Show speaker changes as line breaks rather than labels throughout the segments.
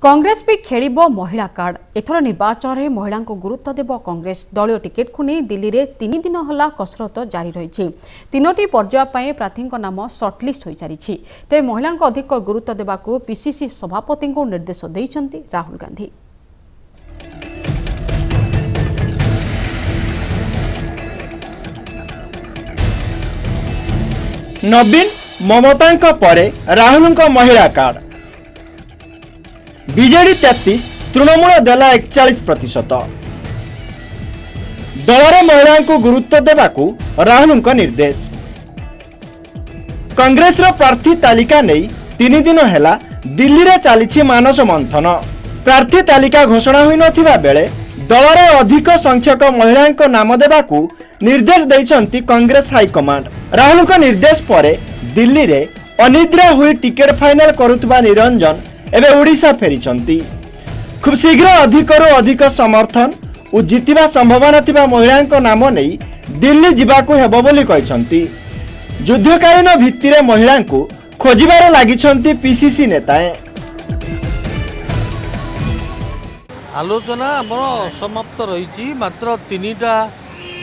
कांग्रेस भी खेलिबो महिला कार्ड एथर निर्वाचन में महिला को गुरुत्व देव कांग्रेस दलीय टिकेट को नहीं दिल्ली में 3 दिन हला कसरत जारी रही। 3टी पर्याय प्रार्थी नाम सर्टलिस्ट हो सारी तेज महिला अधिक गुरुत्व देवाक पीसीसी सभापति को निर्देश देइछन्ति राहुल गांधी।
नवीन ममता परे राहुल महिला कार्ड बीजेडी 33 तृणमूल देला 41%। दलर महिला को गुरुत्व देवाकू राहुल निर्देश। कांग्रेस प्रार्थी तालिका नहीं 3 दिन है दिल्ली रे चली मानस मंथन। प्रार्थी तालिका घोषणा हुई नथिबा बेले दलर अधिक संख्यक महिला नाम देवाकू निर्देश देइछन्ति कांग्रेस हाईकमांड। राहुल निर्देश पर दिल्ली रे अनिद्रा हुई टिकेट फाइनल करुवा निरंजन एबे ओडिशा फेरिचंती। खूब शीघ्र अधिक समर्थन और जितिबा संभावना थिबा महिला नाम नहीं दिल्ली जिबाकू हेबो बोली कहिसंती। युद्धकालीन भित्तिरे महिला को खोजिबारे लागिसंती पीसीसी नेताए।
आलोचना हमर समाप्त रही मात्र 3टा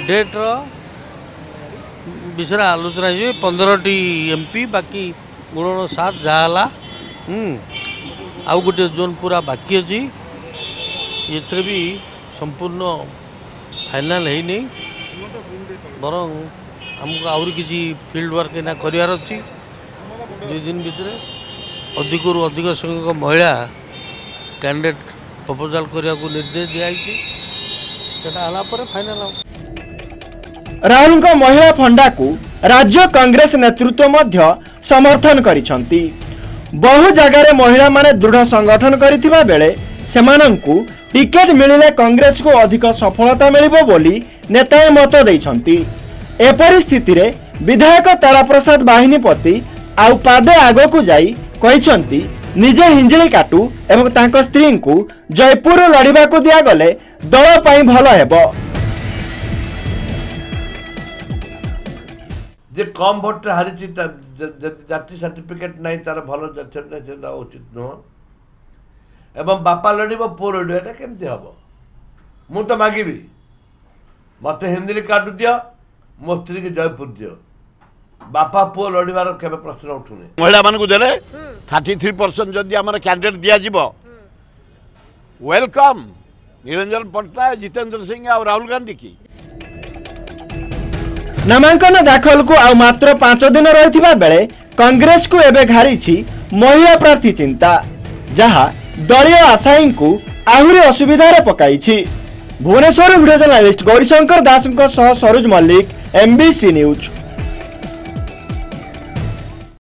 डेट विषय आलोचना 15टी एमपी बाकी गुणन 7 जाला आउ गोटे जोन पूरा बाकी अच्छी ये भी संपूर्ण फाइनाल है नहीं बरं हमको आउरी किसी फील्ड वर्क ना करार अच्छी 2 दिन भितर अधिक अधिक संख्यक महिला कैंडिडेट प्रपोजल करने को निर्देश दिखाई फाइनाल।
राहुल महिला फंडा को राज्य कांग्रेस नेतृत्व मध्य समर्थन करिसंती। बहु जगार महिला माने दृढ़ संगठन करिथिबा बेले सेमानंकु टिकेट मिलिले कांग्रेस को अधिक सफलता मिलिबो बोली नेताए मत देइछंती। ए परिस्थिति रे विधायक तारा प्रसाद बाहिनीपति आउ पादे आगो को जाई कहिसंती निजे हिंजली काटू एवं तांको स्त्री को जयपुर लड़िबा को दिया गले दल पई भलो हेबो।
जे कम भोट हारी जाति सर्टिफिकेट नहीं तार भल उचित नुह एवं बापा लड़ पु लड़ केमती हम मु तो मागिबी मत हिंदी कार्ड दियो मो स्त्री की जयपुर दियो बापा पुओ लड़ार केबे प्रश्न उठुनी।
महिला मानकु देले 33% जदि हमर कैंडिडेट दिया जिवो वेलकम निरंजन पट्टनायक जितेंद्र सिंह और राहुल गांधी की।
नामांकन दाखल को आउ मात्र 5 दिन रही बेले कांग्रेस को एबे घारी महिला प्रार्थी चिंता जहाँ दलीय आशायी को आहरी असुविधार पकाई। भुवनेश्वर वीडियो जर्नलिस्ट गौरीशंकर दास सरोज मल्लिक MBC न्यूज।